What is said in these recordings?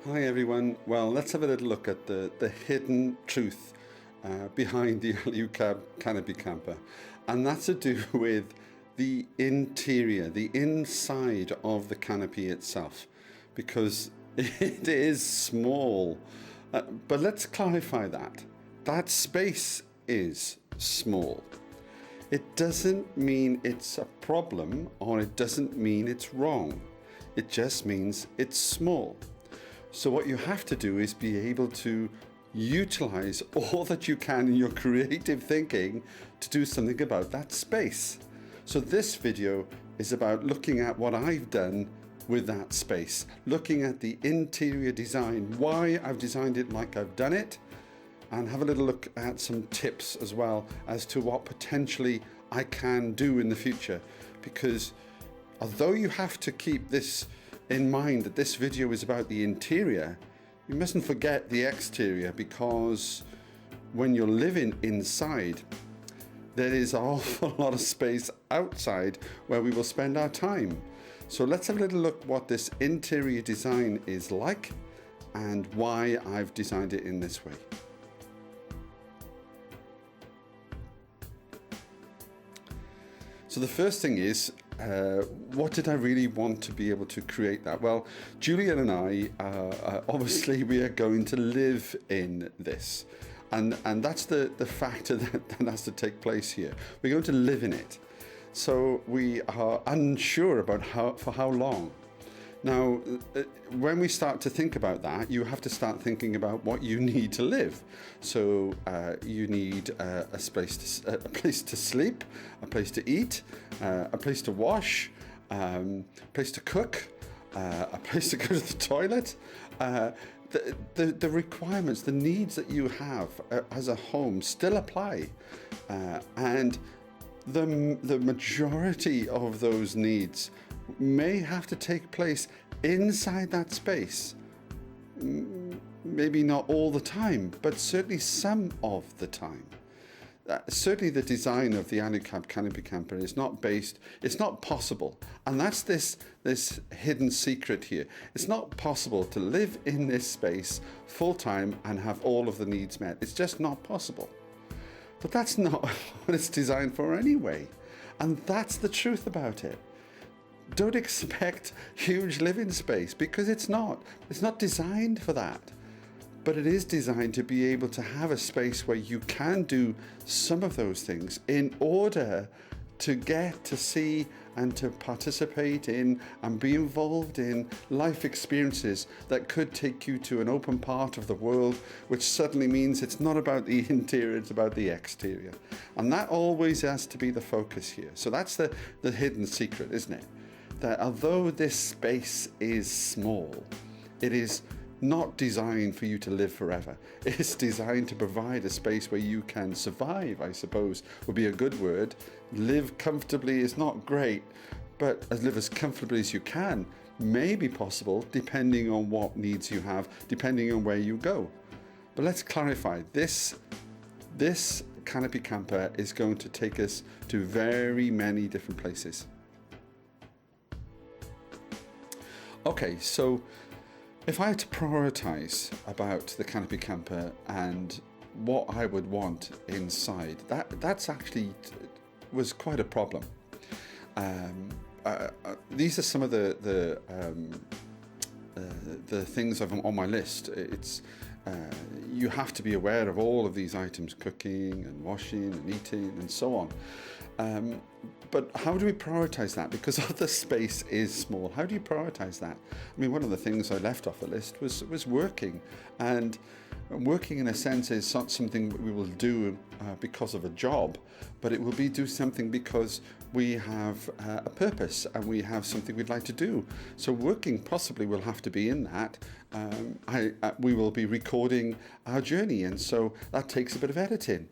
Hi everyone. Well, let's have a little look at the hidden truth behind the Alu-Cab Canopy Camper. And that's to do with the interior, the inside of the canopy itself, because it is small. But let's clarify that. That space is small. It doesn't mean it's a problem, or it doesn't mean it's wrong. It just means it's small. So what you have to do is be able to utilize all that you can in your creative thinking to do something about that space. So this video is about looking at what I've done with that space, looking at the interior design, why I've designed it like I've done it, and have a little look at some tips as well as to what potentially I can do in the future. Because although you have to keep this in mind that this video is about the interior, you mustn't forget the exterior, because when you're living inside, there is an awful lot of space outside where we will spend our time. So let's have a little look what this interior design is like and why I've designed it in this way. So the first thing is, what did I really want to be able to create that? Well, Julian and I, obviously we are going to live in this. And that's the factor that has to take place here. We're going to live in it. So we are unsure about for how long. Now, when we start to think about that, you have to start thinking about what you need to live. So you need a place to sleep, a place to eat, a place to wash, a place to cook, a place to go to the toilet. The requirements, the needs that you have as a home still apply, and the majority of those needs may have to take place inside that space. Maybe not all the time, but certainly some of the time. Certainly the design of the Alu-Cab Canopy Camper is not based, it's not possible. And that's this hidden secret here. It's not possible to live in this space full time and have all of the needs met. It's just not possible. But that's not what it's designed for anyway. And that's the truth about it. Don't expect huge living space, because it's not designed for that. But it is designed to be able to have a space where you can do some of those things in order to get to see and to participate in and be involved in life experiences that could take you to an open part of the world, which suddenly means it's not about the interior, it's about the exterior. And that always has to be the focus here. So that's the hidden secret, isn't it? That although this space is small, it is not designed for you to live forever. It's designed to provide a space where you can survive, I suppose would be a good word. Live comfortably is not great, but live as comfortably as you can may be possible depending on what needs you have, depending on where you go. But let's clarify, this canopy camper is going to take us to very many different places. Okay, so if I had to prioritize about the canopy camper and what I would want inside, that's actually was quite a problem. These are some of the things on my list. It's you have to be aware of all of these items: cooking and washing and eating and so on. But how do we prioritize that? Because the space is small. How do you prioritize that? I mean, one of the things I left off the list was working. And working, in a sense, is not something we will do because of a job, but it will be do something because we have a purpose and we have something we'd like to do. So working possibly will have to be in that. We will be recording our journey, and so that takes a bit of editing.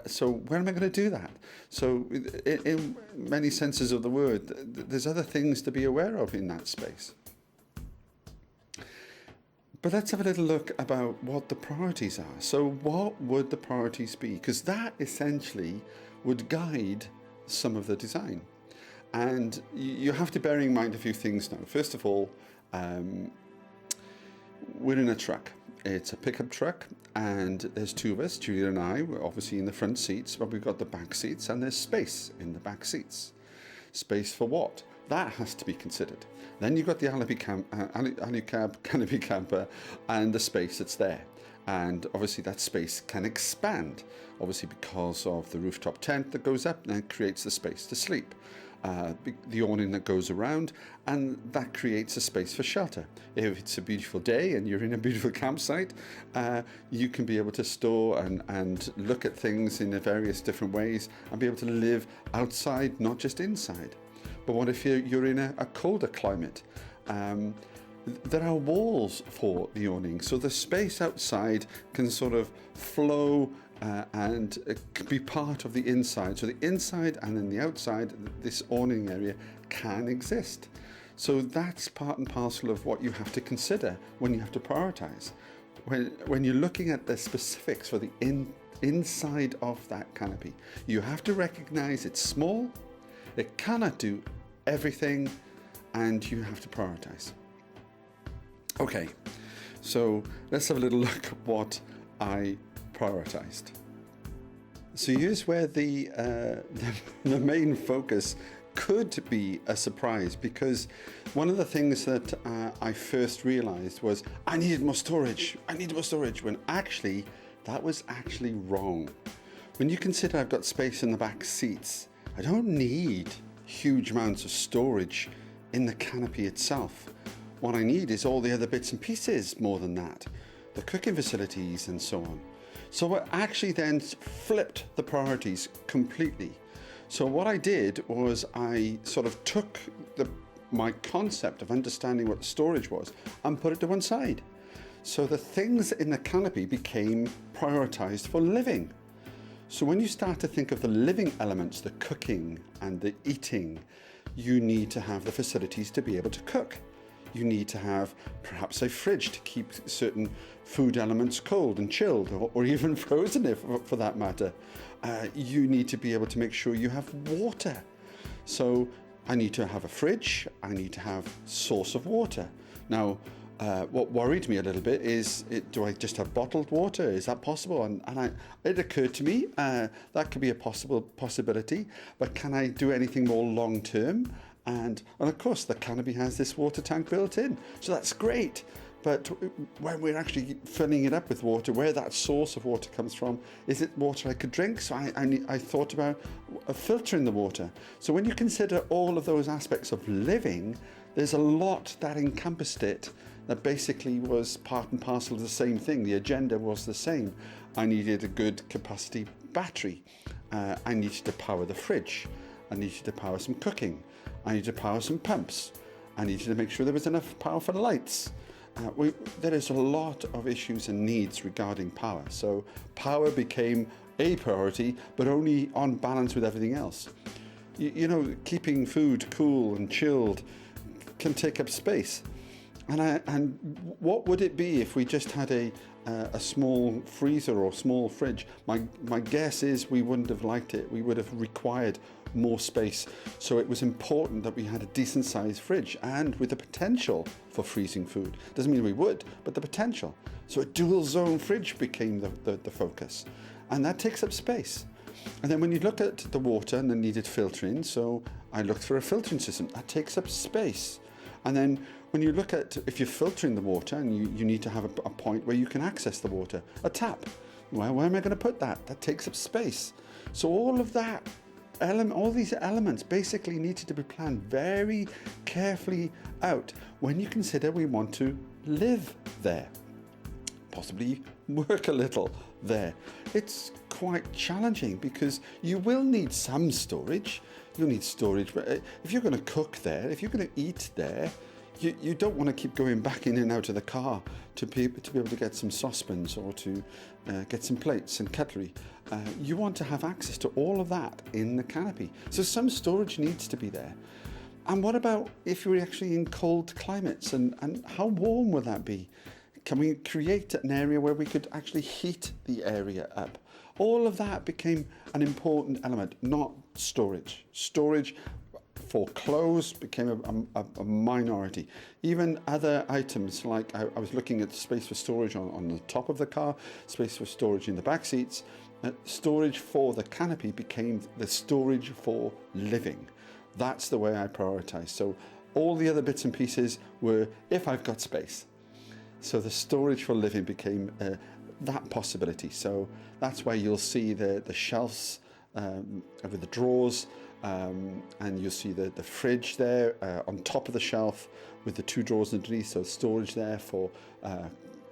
So where am I going to do that? So in many senses of the word, there's other things to be aware of in that space. But let's have a little look about what the priorities are. So what would the priorities be? Because that essentially would guide some of the design. And you have to bear in mind a few things now. First of all, we're in a truck. It's a pickup truck, and there's two of us, Julia and I. We're obviously in the front seats, but we've got the back seats, and there's space in the back seats. Space for what? That has to be considered. Then you've got the Alu-Cab Canopy Camper and the space that's there. And obviously that space can expand, obviously because of the rooftop tent that goes up and creates the space to sleep. The awning that goes around, and that creates a space for shelter. If it's a beautiful day and you're in a beautiful campsite, you can be able to store and look at things in various different ways and be able to live outside, not just inside. But what if you're in a colder climate? There are walls for the awning, so the space outside can sort of flow and be part of the inside. So the inside and then the outside, this awning area can exist. So that's part and parcel of what you have to consider when you have to prioritize. When you're looking at the specifics for the inside of that canopy, you have to recognize it's small, it cannot do everything, and you have to prioritize. Okay, so let's have a little look at what I prioritized. So here's where the main focus could be a surprise, because one of the things that I first realized was I needed more storage, when actually that was actually wrong. When you consider I've got space in the back seats, I don't need huge amounts of storage in the canopy itself. What I need is all the other bits and pieces more than that, the cooking facilities and so on. So I actually then flipped the priorities completely. So what I did was I sort of took my concept of understanding what storage was and put it to one side. So the things in the canopy became prioritized for living. So when you start to think of the living elements, the cooking and the eating, you need to have the facilities to be able to cook. You need to have perhaps a fridge to keep certain food elements cold and chilled, or even frozen if, for that matter. You need to be able to make sure you have water. So I need to have a fridge, I need to have source of water. Now, what worried me a little bit is, do I just have bottled water? Is that possible? And it occurred to me that could be a possibility, but can I do anything more long term? And of course, the canopy has this water tank built in, so that's great. But when we're actually filling it up with water, where that source of water comes from, is it water I could drink? So I thought about filtering the water. So when you consider all of those aspects of living, there's a lot that encompassed it that basically was part and parcel of the same thing. The agenda was the same. I needed a good capacity battery. I needed to power the fridge. I needed to power some cooking. I needed to power some pumps. I needed to make sure there was enough power for the lights. There is a lot of issues and needs regarding power. So power became a priority, but only on balance with everything else. You know, keeping food cool and chilled can take up space. And what would it be if we just had a small freezer or small fridge? My guess is we wouldn't have liked it. We would have required more space. So it was important that we had a decent sized fridge, and with the potential for freezing food. Doesn't mean we would, but the potential. So a dual zone fridge became the focus, and that takes up space. And then when you look at the water and the needed filtering, so I looked for a filtering system that takes up space. And then when you look at, if you're filtering the water and you need to have a point where you can access the water, a tap, well, where am I going to put that? That takes up space. So all of that, all these elements basically needed to be planned very carefully out when you consider we want to live there, possibly work a little there. It's quite challenging because you will need some storage. You'll need storage, but if you're going to cook there, if you're going to eat there, you don't want to keep going back in and out of the car to be able to get some saucepans or to get some plates and cutlery. You want to have access to all of that in the canopy. So some storage needs to be there. And what about if you're actually in cold climates, and how warm will that be? Can we create an area where we could actually heat the area up? All of that became an important element, not storage. Storage for clothes became a minority. Even other items, like I was looking at space for storage on the top of the car, space for storage in the back seats. Storage for the canopy became the storage for living. That's the way I prioritize. So all the other bits and pieces were if I've got space. So the storage for living became that possibility. So that's why you'll see the shelves with the drawers, and you'll see the fridge there on top of the shelf with the two drawers underneath. So storage there for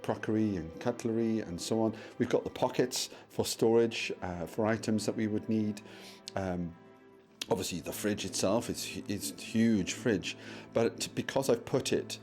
crockery and cutlery and so on. We've got the pockets for storage for items that we would need. Obviously the fridge itself is a huge fridge, but because I've put it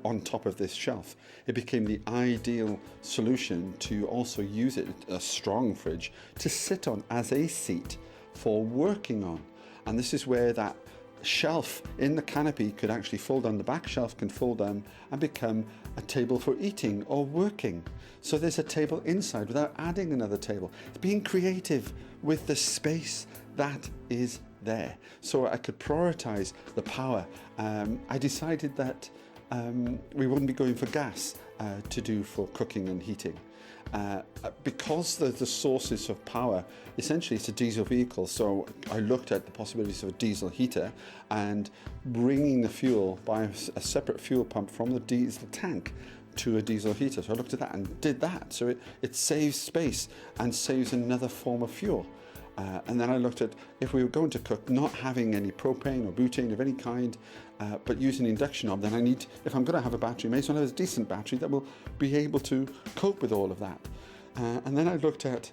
on top of this shelf, it became the ideal solution to also use it, a strong fridge, to sit on as a seat for working on. And this is where that shelf in the canopy could actually fold down. The back shelf can fold down and become a table for eating or working. So there's a table inside without adding another table. It's being creative with the space that is there. So I could prioritize the power. I decided that we wouldn't be going for gas to do for cooking and heating. Because the sources of power, essentially it's a diesel vehicle, so I looked at the possibilities of a diesel heater and bringing the fuel by a separate fuel pump from the diesel tank to a diesel heater. So I looked at that and did that. So it saves space and saves another form of fuel. And then I looked at, if we were going to cook, not having any propane or butane of any kind, but using induction hob, then I need, if I'm going to have a battery, may as well have a decent battery that will be able to cope with all of that. And then I looked at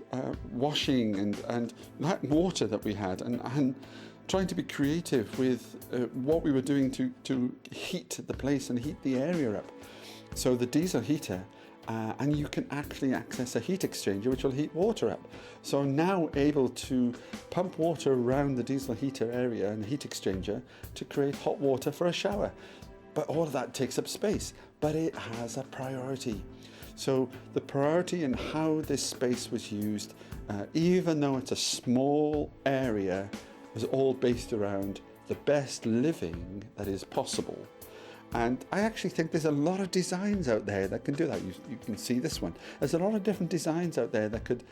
washing and that water that we had, and trying to be creative with what we were doing to heat the place and heat the area up. So the diesel heater, and you can actually access a heat exchanger which will heat water up. So I'm now able to pump water around the diesel heater area and heat exchanger to create hot water for a shower. But all of that takes up space, but it has a priority. So the priority in how this space was used, even though it's a small area, was all based around the best living that is possible. And I actually think there's a lot of designs out there that can do that. You can see this one. There's a lot of different designs out there that could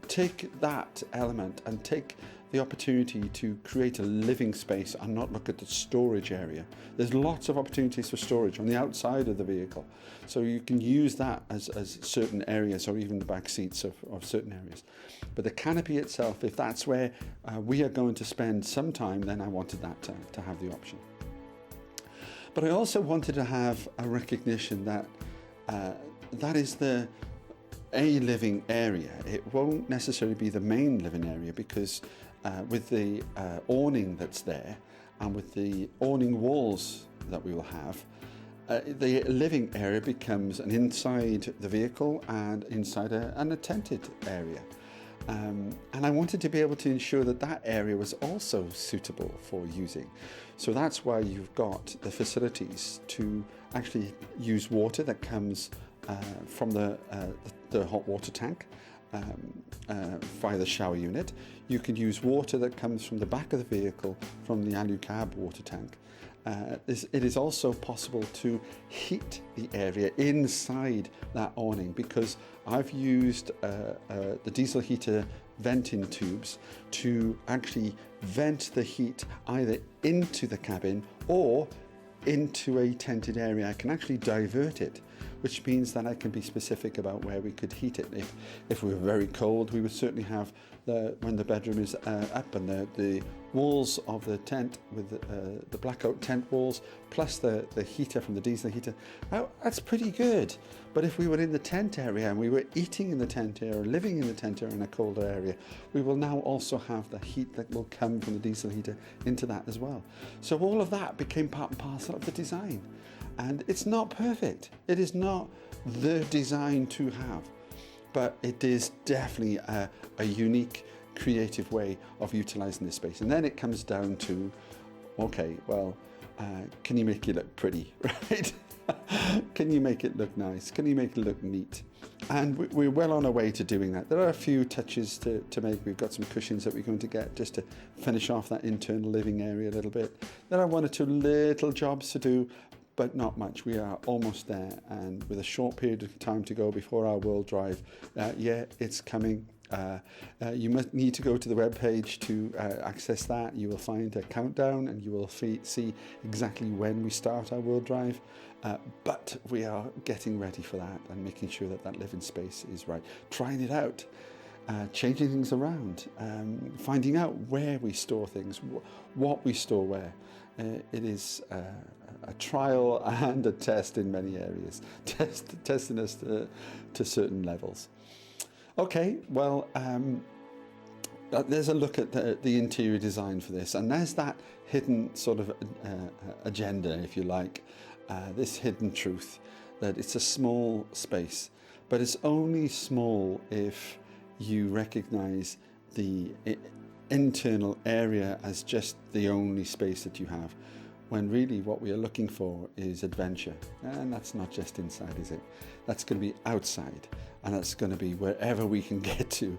take that element and take the opportunity to create a living space and not look at the storage area. There's lots of opportunities for storage on the outside of the vehicle. So you can use that as certain areas, or even the back seats of certain areas. But the canopy itself, if that's where we are going to spend some time, then I wanted that to have the option. But I also wanted to have a recognition that that is a living area. It won't necessarily be the main living area, because with the awning that's there and with the awning walls that we will have, the living area becomes an inside the vehicle and inside an tented area. And I wanted to be able to ensure that that area was also suitable for using. So that's why you've got the facilities to actually use water that comes from the hot water tank via the shower unit. You can use water that comes from the back of the vehicle from the Alu-Cab water tank. It is also possible to heat the area inside that awning, because I've used the diesel heater venting tubes to actually vent the heat either into the cabin or into a tented area. I can actually divert it, which means that I can be specific about where we could heat it. If we were very cold, we would certainly have when the bedroom is up and the walls of the tent with the blackout tent walls plus the heater from the diesel heater. Now, that's pretty good. But if we were in the tent area and we were eating in the tent area or living in the tent area in a colder area, we will now also have the heat that will come from the diesel heater into that as well. So all of that became part and parcel of the design. And it's not perfect. It is not the design to have, but it is definitely a unique, creative way of utilizing this space. And then it comes down to, okay, well, can you make it look pretty, right? Can you make it look nice? Can you make it look neat? And we're well on our way to doing that. There are a few touches to make. We've got some cushions that we're going to get just to finish off that internal living area a little bit. There are one or two little jobs to do, but not much. We are almost there, and with a short period of time to go before our World Drive, yeah, it's coming. You must need to go to the webpage to access that. You will find a countdown, and you will see exactly when we start our World Drive. But we are getting ready for that and making sure that that living space is right. Trying it out, changing things around, finding out where we store things, what we store where. It is a trial and a test in many areas, testing us to certain levels. Okay, well, there's a look at the interior design for this, and there's that hidden sort of agenda, if you like, this hidden truth that it's a small space, but it's only small if you recognize the internal area as just the only space that you have, when really what we are looking for is adventure. And that's not just inside, is it? That's going to be outside, and that's going to be wherever we can get to,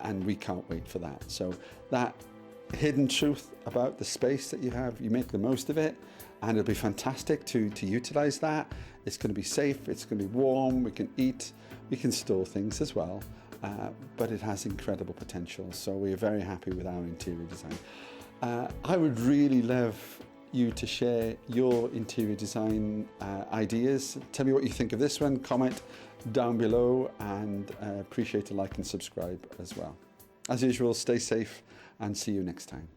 and we can't wait for that. So that hidden truth about the space that you have, you make the most of it, and it'll be fantastic to utilize that. It's going to be safe, it's going to be warm, we can eat, we can store things as well, but it has incredible potential. So we're very happy with our interior design. I would really love you to share your interior design ideas. Tell me what you think of this one, comment down below, and appreciate a like and subscribe as well. As usual, stay safe and see you next time.